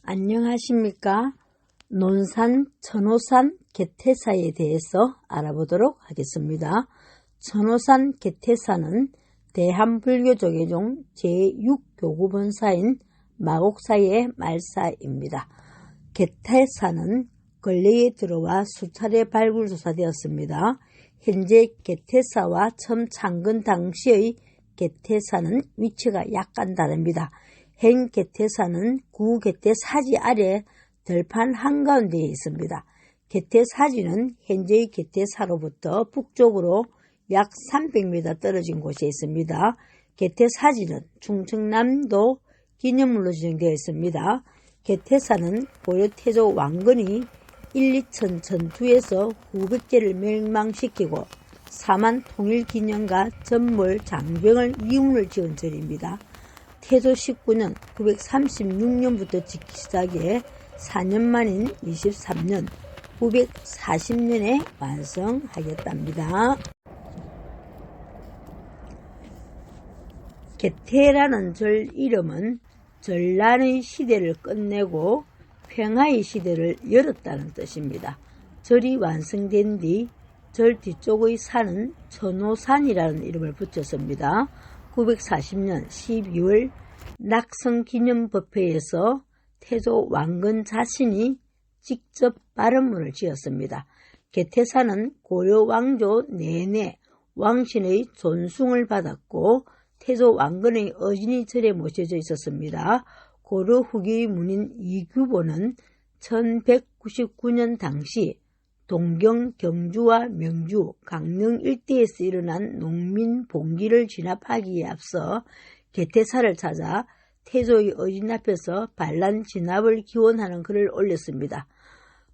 안녕하십니까? 논산 천호산 개태사에 대해서 알아보도록 하겠습니다. 천호산 개태사는 대한불교조계종 제6교구본사인 마곡사의 말사입니다. 개태사는 근래에 들어와 수차례 발굴조사되었습니다. 현재 개태사와 처음 창건 당시의 개태사는 위치가 약간 다릅니다. 현 개태사는 구개태사지 아래 들판 한가운데에 있습니다. 개태사지는 현재의 개태사로부터 북쪽으로 약 300m 떨어진 곳에 있습니다. 개태사지는 충청남도 기념물로 지정되어 있습니다. 개태사는 고려 태조 왕건이 1, 2천 전투에서 900개를 멸망시키고 사만 통일기념과 전몰 장병을 위문을 지은 절입니다. 태조 19년 936년부터 짓기 시작해 4년 만인 23년 940년에 완성하였답니다. 개태라는 절 이름은 전란의 시대를 끝내고 평화의 시대를 열었다는 뜻입니다. 절이 완성된 뒤 절 뒤쪽의 산은 천호산이라는 이름을 붙였습니다. 940년 12월 낙성기념법회에서 태조 왕건 자신이 직접 발언문을 지었습니다. 개태사는 고려 왕조 내내 왕신의 존숭을 받았고 태조 왕건의 어진이 절에 모셔져 있었습니다. 고려 후기의 문인 이규보는 1199년 당시 동경, 경주와 명주, 강릉 일대에서 일어난 농민 봉기를 진압하기에 앞서 개태사를 찾아 태조의 어진 앞에서 반란 진압을 기원하는 글을 올렸습니다.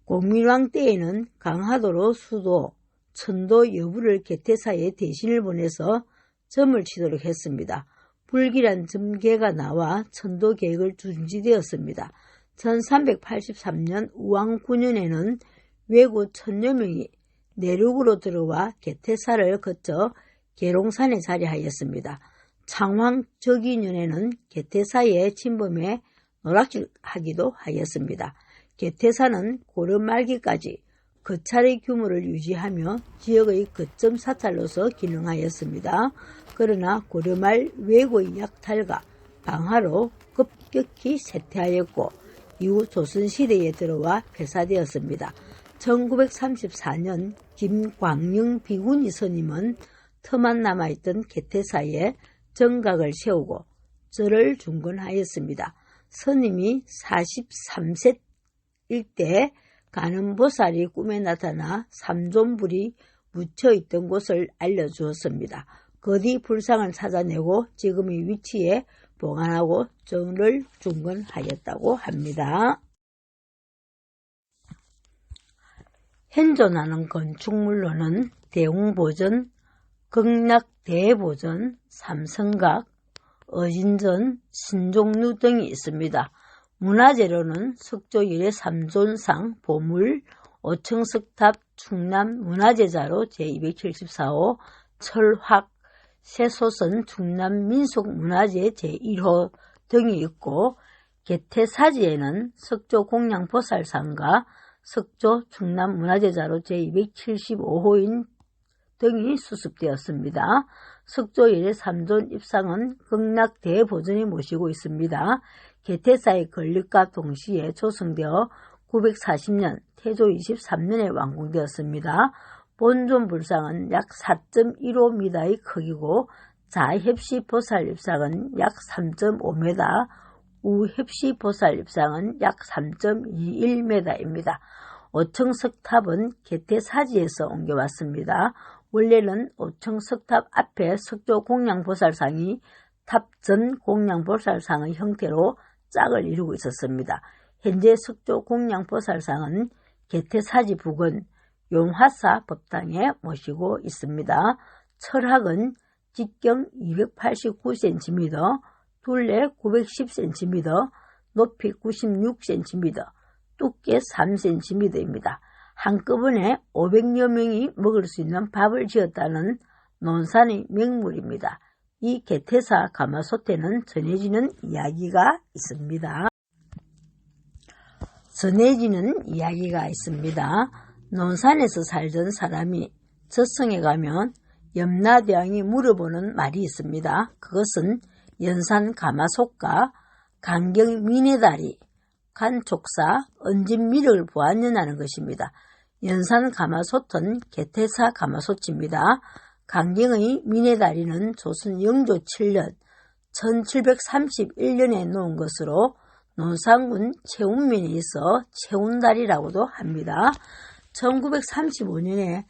공민왕 때에는 강화도로 수도, 천도 여부를 개태사에 대신을 보내서 점을 치도록 했습니다. 불길한 점계가 나와 천도 계획을 중지되었습니다. 1383년 우왕 9년에는 왜구 1000여 명이 내륙으로 들어와 개태사를 거쳐 계룡산에 자리하였습니다. 창황 적이년에는 개태사에 침범해 노락질하기도 하였습니다. 개태사는 고려 말기까지 거찰의 규모를 유지하며 지역의 거점 사찰로서 기능하였습니다. 그러나 고려 말 왜구의 약탈과 방화로 급격히 쇠퇴하였고 이후 조선시대에 들어와 폐사되었습니다. 1934년 김광영 비구니 스님은 터만 남아있던 개태사에 정각을 세우고 절을 중건하였습니다. 스님이 43세일 때 간음보살이 꿈에 나타나 삼존불이 묻혀있던 곳을 알려주었습니다. 그 뒤 불상을 찾아내고 지금의 위치에 보관하고 절을 중건하였다고 합니다. 현존하는 건축물로는 대웅보전, 극락대보전, 삼성각, 어진전, 신종루 등이 있습니다. 문화재로는 석조일의 삼존상, 보물, 오청석탑, 충남문화재자로 제274호, 철학, 세소선 충남민속문화재 제1호 등이 있고 개태사지에는 석조공양보살상과 석조 충남문화재자로 제275호인 등이 수습되었습니다. 석조일의 삼존 입상은 극락대보전에 모시고 있습니다. 개태사의 건립과 동시에 조성되어 940년 태조 23년에 완공되었습니다. 본존 불상은 약 4.15m의 크기고 자협시 보살 입상은 약 3.5m, 우협시 보살 입상은 약 3.21m입니다. 오청석탑은 개태사지에서 옮겨왔습니다. 원래는 오청석탑 앞에 석조공양보살상이 탑전 공양보살상의 형태로 짝을 이루고 있었습니다. 현재 석조공양보살상은 개태사지 부근 용화사 법당에 모시고 있습니다. 철학은 직경 289cm, 둘레 910cm, 높이 96cm, 두께 3cm입니다. 한꺼번에 500여 명이 먹을 수 있는 밥을 지었다는 논산의 명물입니다. 이 개태사 가마솥에는 전해지는 이야기가 있습니다. 전해지는 이야기가 있습니다. 논산에서 살던 사람이 저승에 가면 염라대왕이 물어보는 말이 있습니다. 그것은 연산 가마솥과 강경 미네다리, 간촉사, 언진미륵을 보았느냐는 것입니다. 연산 가마솥은 개태사 가마솥입니다. 강경의 미네다리는 조선 영조 7년 1731년에 놓은 것으로 논산군 채운면에 있어 채운다리라고도 합니다. 1935년에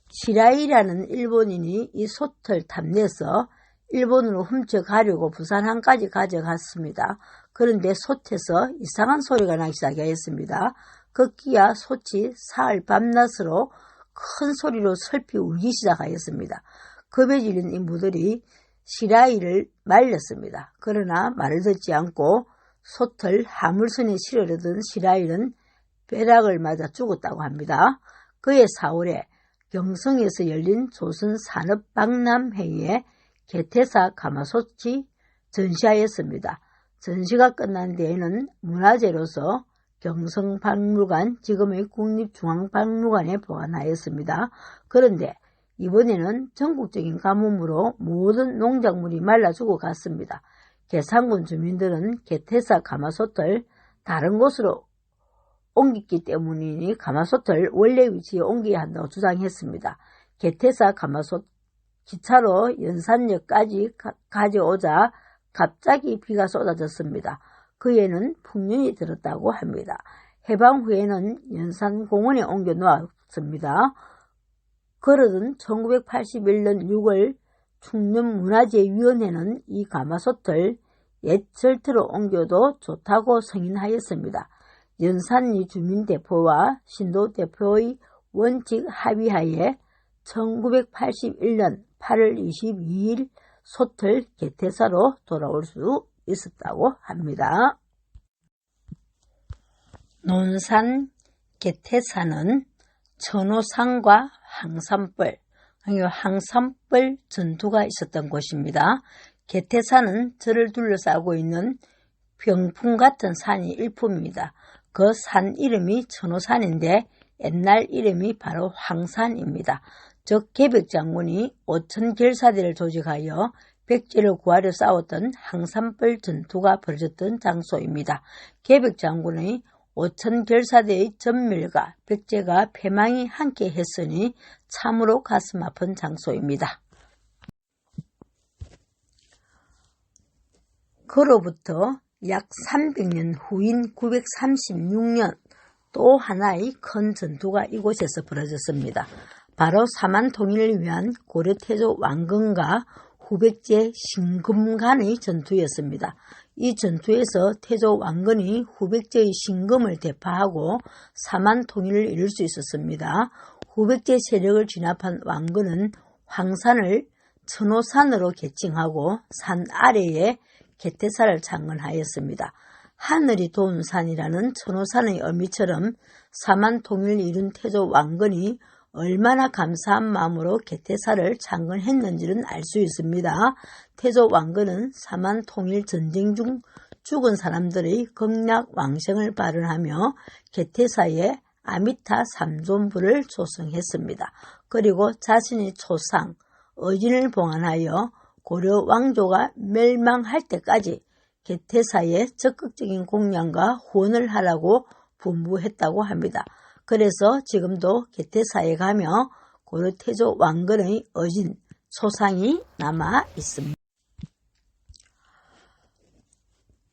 시라이라는 일본인이 이 솥을 탐내서 일본으로 훔쳐가려고 부산항까지 가져갔습니다. 그런데 솥에서 이상한 소리가 나기 시작했습니다. 급기야 솥이 사흘 밤낮으로 큰 소리로 슬피 울기 시작하였습니다. 겁에 질린 인부들이 시라이를 말렸습니다. 그러나 말을 듣지 않고 솥을 하물선에 실으려던 시라이는 벼락을 맞아 죽었다고 합니다. 그해 4월에 경성에서 열린 조선 산업박람회에 개태사 가마솥이 전시하였습니다. 전시가 끝난 뒤에는 문화재로서 경성박물관, 지금의 국립중앙박물관에 보관하였습니다. 그런데 이번에는 전국적인 가뭄으로 모든 농작물이 말라 죽어갔습니다. 계산군 주민들은 개태사 가마솥을 다른 곳으로 옮겼기 때문이니 가마솥을 원래 위치에 옮겨야 한다고 주장했습니다. 개태사 가마솥 기차로 연산역까지 가져오자 갑자기 비가 쏟아졌습니다. 그에는 풍년이 들었다고 합니다. 해방 후에는 연산공원에 옮겨 놓았습니다. 그러던 1981년 6월 충남문화재위원회는 이 가마솥을 옛 절터로 옮겨도 좋다고 승인하였습니다. 연산리 주민대표와 신도대표의 원칙 합의하에 1981년 8월 22일 솥을 개태사로 돌아올 수 있었다고 합니다. 논산 개태사는 천호산과 항산벌, 항산벌 전투가 있었던 곳입니다. 개태사는 절을 둘러싸고 있는 병풍 같은 산이 일품입니다. 그 산 이름이 천호산인데 옛날 이름이 바로 황산입니다. 즉 개백장군이 5천 결사대를 조직하여 백제를 구하려 싸웠던 항산벌 전투가 벌어졌던 장소입니다. 개백장군의 5천 결사대의 전멸과 백제가 패망이 함께 했으니 참으로 가슴 아픈 장소입니다. 그로부터 약 300년 후인 936년 또 하나의 큰 전투가 이곳에서 벌어졌습니다. 바로 사만 통일을 위한 고려 태조 왕건과 후백제 신금 간의 전투였습니다. 이 전투에서 태조 왕건이 후백제의 신금을 대파하고 사만 통일을 이룰 수 있었습니다. 후백제 세력을 진압한 왕건은 황산을 천호산으로 개칭하고 산 아래에 개태사를 창건하였습니다. 하늘이 도운 산이라는 천호산의 의미처럼 사만 통일을 이룬 태조 왕건이 얼마나 감사한 마음으로 개태사를 창건했는지는 알 수 있습니다. 태조 왕건은 사만 통일 전쟁 중 죽은 사람들의 극락 왕생을 발언하며 개태사에 아미타 삼존부를 조성했습니다. 그리고 자신의 초상 어진을 봉안하여 고려 왕조가 멸망할 때까지 개태사에 적극적인 공양과 후원을 하라고 분부했다고 합니다. 그래서 지금도 개태사에 가며 고려 태조 왕건의 어진 초상이 남아 있습니다.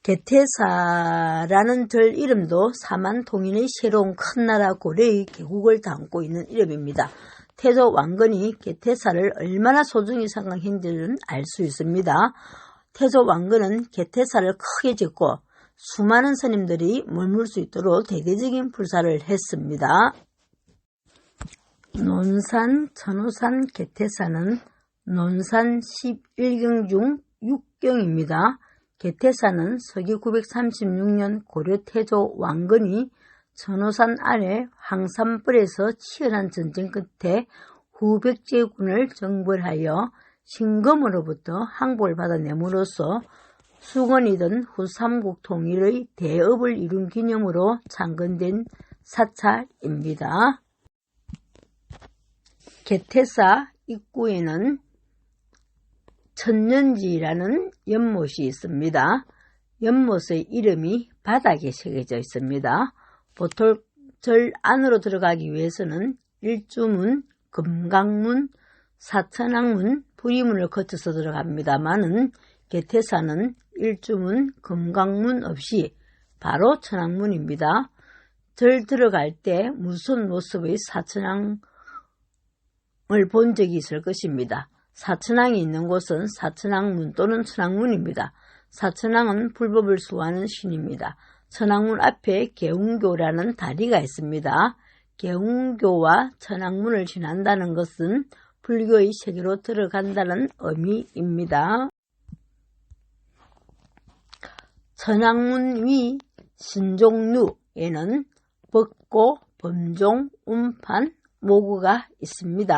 개태사라는 절 이름도 사만 통일의 새로운 큰 나라 고려의 개국을 담고 있는 이름입니다. 태조 왕건이 개태사를 얼마나 소중히 생각했는지는 알 수 있습니다. 태조 왕건은 개태사를 크게 짓고 수많은 스님들이 머물 수 있도록 대대적인 불사를 했습니다. 논산, 천호산, 개태사는 논산 11경 중 6경입니다. 개태사는 서기 936년 고려 태조 왕건이 천호산 아래 황산벌에서 치열한 전쟁 끝에 후백제군을 정벌하여 신금으로부터 항복을 받아내므로써 수건이던 후삼국 통일의 대업을 이룬 기념으로 창건된 사찰입니다. 개태사 입구에는 천년지라는 연못이 있습니다. 연못의 이름이 바닥에 새겨져 있습니다. 보톨절 안으로 들어가기 위해서는 일주문, 금강문, 사천왕문, 부리문을 거쳐서 들어갑니다만은 개태사는 일주문, 금강문 없이 바로 천왕문입니다. 절 들어갈 때 무슨 모습의 사천왕을 본 적이 있을 것입니다. 사천왕이 있는 곳은 사천왕문 또는 천왕문입니다. 사천왕은 불법을 수호하는 신입니다. 천왕문 앞에 개운교라는 다리가 있습니다. 개운교와 천왕문을 지난다는 것은 불교의 세계로 들어간다는 의미입니다. 천왕문 위 신종루에는 벚고, 범종, 운판, 모구가 있습니다.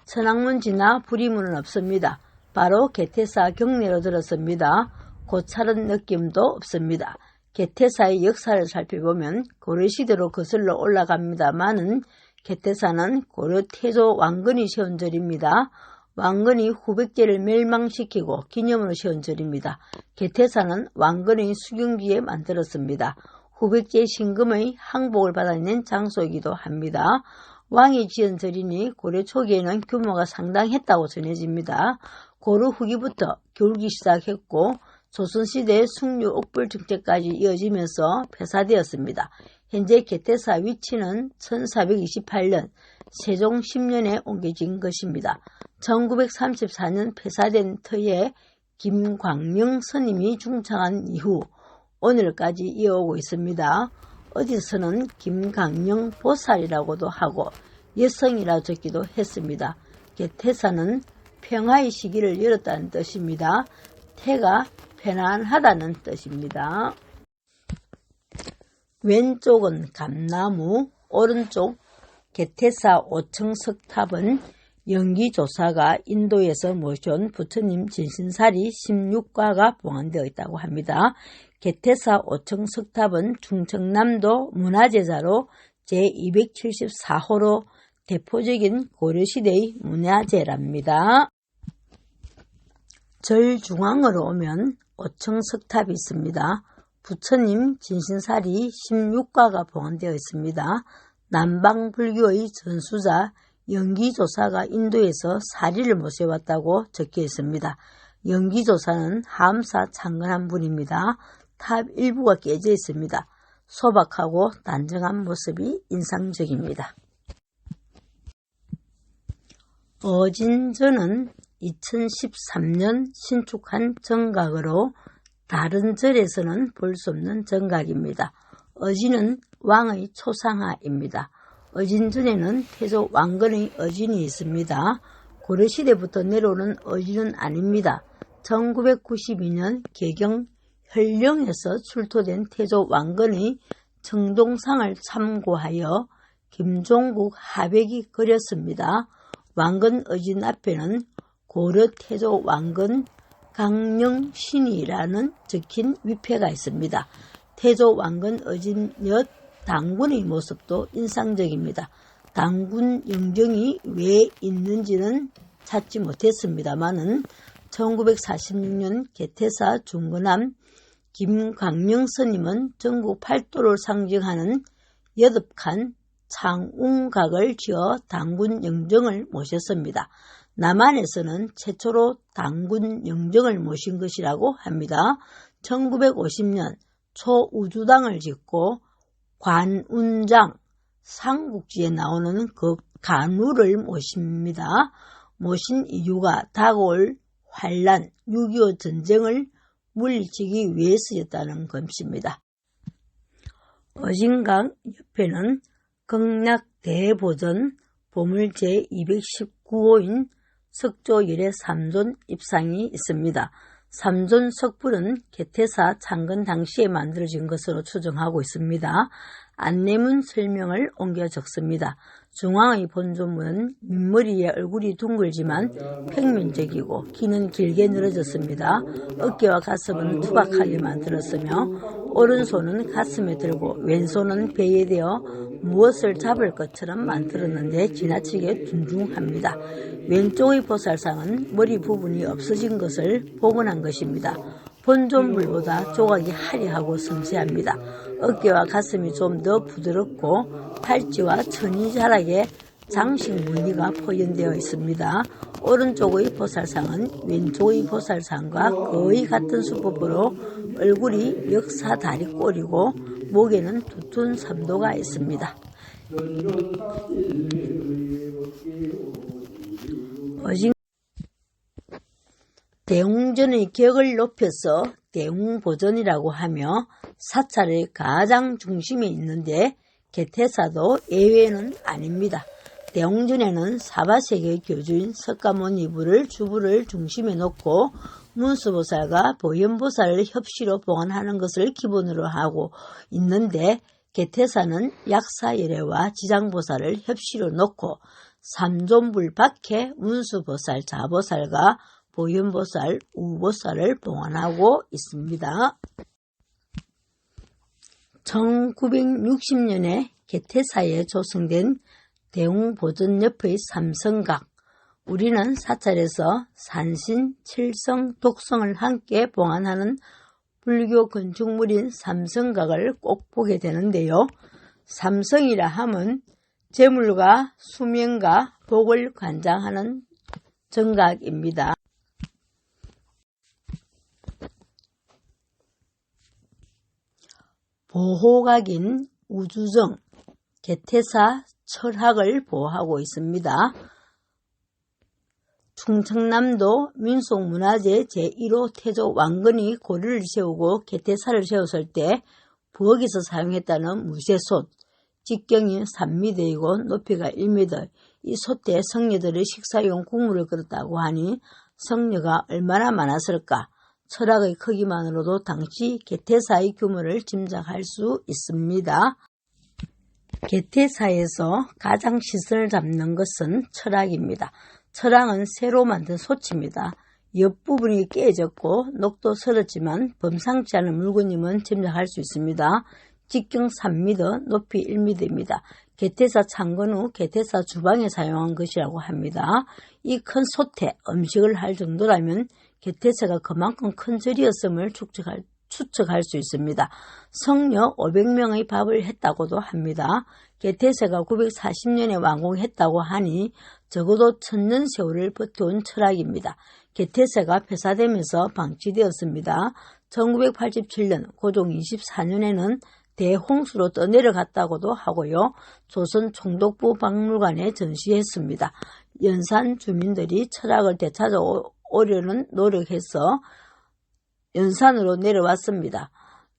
천왕문 지나 부리문은 없습니다. 바로 개태사 경내로 들었습니다. 고찰은 느낌도 없습니다. 개태사의 역사를 살펴보면 고려시대로 거슬러 올라갑니다만은 개태사는 고려 태조 왕건이 세운 절입니다. 왕건이 후백제를 멸망시키고 기념으로 세운 절입니다. 개태사는 왕건의 수경지에 만들었습니다. 후백제 신금의 항복을 받아내는 장소이기도 합니다. 왕이 지은 절이니 고려 초기에는 규모가 상당했다고 전해집니다. 고려 후기부터 교육이 시작했고 조선시대 숙류 옥불 정책까지 이어지면서 폐사되었습니다. 현재 개태사 위치는 1428년 세종 10년에 옮겨진 것입니다. 1934년 폐사된 터에 김광명 스님이 중창한 이후 오늘까지 이어오고 있습니다. 어디서는 김광명 보살이라고도 하고 여성이라 적기도 했습니다. 개태사는 평화의 시기를 열었다는 뜻입니다. 태가 편안하다는 뜻입니다. 왼쪽은 감나무, 오른쪽 개태사 5층 석탑은 영기조사가 인도에서 모셔온 부처님 진신사리 16과가 보관되어 있다고 합니다. 개태사 5층 석탑은 충청남도 문화재자로 제274호로 대표적인 고려시대의 문화재랍니다. 절 중앙으로 오면 5층 석탑이 있습니다. 부처님 진신사리 16과가 보관되어 있습니다. 남방불교의 전수자 영기조사가 인도에서 사리를 모셔왔다고 적혀 있습니다. 영기조사는 함사 창건한 분입니다. 탑 일부가 깨져 있습니다. 소박하고 단정한 모습이 인상적입니다. 어진절은 2013년 신축한 정각으로 다른 절에서는 볼 수 없는 정각입니다. 어진은 왕의 초상화입니다. 어진전에는 태조 왕건의 어진이 있습니다. 고려시대부터 내려오는 어진은 아닙니다. 1992년 개경 현령에서 출토된 태조 왕건의 청동상을 참고하여 김종국 하백이 그렸습니다. 왕건 어진 앞에는 고려 태조 왕건 강령신이라는 적힌 위패가 있습니다. 태조 왕건 어진 옆 당군의 모습도 인상적입니다. 당군 영정이 왜 있는지는 찾지 못했습니다만은 1946년 개태사 중건함 김광명 스님은 전국 팔도를 상징하는 8칸 창웅각을 지어 당군 영정을 모셨습니다. 남한에서는 최초로 당군 영정을 모신 것이라고 합니다. 1950년 초우주당을 짓고 관운장 삼국지에 나오는 그 간우를 모십니다. 모신 이유가 다가올 환란 6.25 전쟁을 물리치기 위해서였다는 것입니다. 어진각 옆에는 극락대보전 보물 제219호인 석조열의 삼존 입상이 있습니다. 삼존 석불은 개태사 창건 당시에 만들어진 것으로 추정하고 있습니다. 안내문 설명을 옮겨 적습니다. 중앙의 본조문은 민머리에 얼굴이 둥글지만 평면적이고 귀는 길게 늘어졌습니다. 어깨와 가슴은 투박하게 만들었으며 오른손은 가슴에 들고 왼손은 배에 대어 무엇을 잡을 것처럼 만들었는데 지나치게 둔중합니다. 왼쪽의 보살상은 머리 부분이 없어진 것을 복원한 것입니다. 본존물보다 조각이 화려하고 섬세합니다. 어깨와 가슴이 좀 더 부드럽고 팔찌와 천이자락에 장식 무늬가 포연되어 있습니다. 오른쪽의 보살상은 왼쪽의 보살상과 거의 같은 수법으로 얼굴이 역사다리꼴이고 목에는 두툼 삼도가 있습니다. 대웅전의 격을 높여서 대웅보전이라고 하며 사찰의 가장 중심에 있는데 개태사도 예외는 아닙니다. 대웅전에는 사바세계의 교주인 석가모니부를 주부를 중심에 놓고 문수보살과 보현보살을 협시로 봉안하는 것을 기본으로 하고 있는데 개태사는 약사열애와 지장보살을 협시로 놓고 삼존불 밖에 문수보살, 자보살과 보현보살, 우보살을 봉안하고 있습니다. 1960년에 개태사에 조성된 대웅보전 옆의 삼성각, 우리는 사찰에서 산신, 칠성, 독성을 함께 봉안하는 불교 건축물인 삼성각을 꼭 보게 되는데요. 삼성이라 함은 재물과 수명과 복을 관장하는 정각입니다. 보호각인 우주정, 개태사 철학을 보호하고 있습니다. 충청남도 민속문화재 제1호 태조 왕건이 고리를 세우고 개태사를 세웠을 때 부엌에서 사용했다는 무쇠솥, 직경이 3m이고 높이가 1m, 이 솥에 성녀들의 식사용 국물을 끓였다고 하니 성녀가 얼마나 많았을까? 철학의 크기만으로도 당시 개태사의 규모를 짐작할 수 있습니다. 개태사에서 가장 시선을 잡는 것은 철학입니다. 철학은 새로 만든 솥입니다. 옆부분이 깨졌고 녹도 설었지만 범상치 않은 물건임은 짐작할 수 있습니다. 직경 3m, 높이 1m입니다. 개태사 창건 후 개태사 주방에 사용한 것이라고 합니다. 이 큰 솥에 음식을 할 정도라면 개태사가 그만큼 큰 절이었음을 추측할 수 있습니다. 성녀 500명의 밥을 했다고도 합니다. 개태사가 940년에 완공했다고 하니 적어도 1000년 세월을 버텨온 철학입니다. 개태사가 폐사되면서 방치되었습니다. 1987년 고종 24년에는 대홍수로 떠내려갔다고도 하고요. 조선 총독부 박물관에 전시했습니다. 연산 주민들이 철학을 되찾아오려는 노력해서 연산으로 내려왔습니다.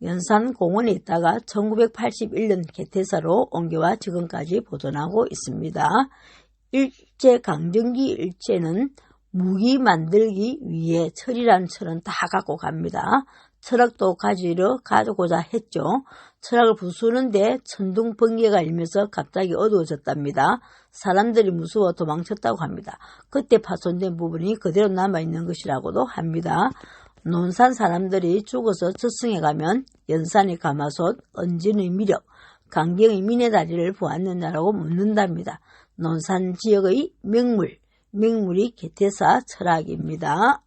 연산 공원에 있다가 1981년 개태사로 옮겨와 지금까지 보존하고 있습니다. 일제강점기 일제는 무기 만들기 위해 철이란 철은 다 갖고 갑니다. 철학도 가져고자 했죠. 철학을 부수는데 천둥 번개가 일면서 갑자기 어두워졌답니다. 사람들이 무서워 도망쳤다고 합니다. 그때 파손된 부분이 그대로 남아있는 것이라고도 합니다. 논산 사람들이 죽어서 저승에 가면 연산의 가마솥, 은진의 미력, 강경의 미네다리를 보았느냐라고 묻는답니다. 논산 지역의 명물이 개태사 철학입니다.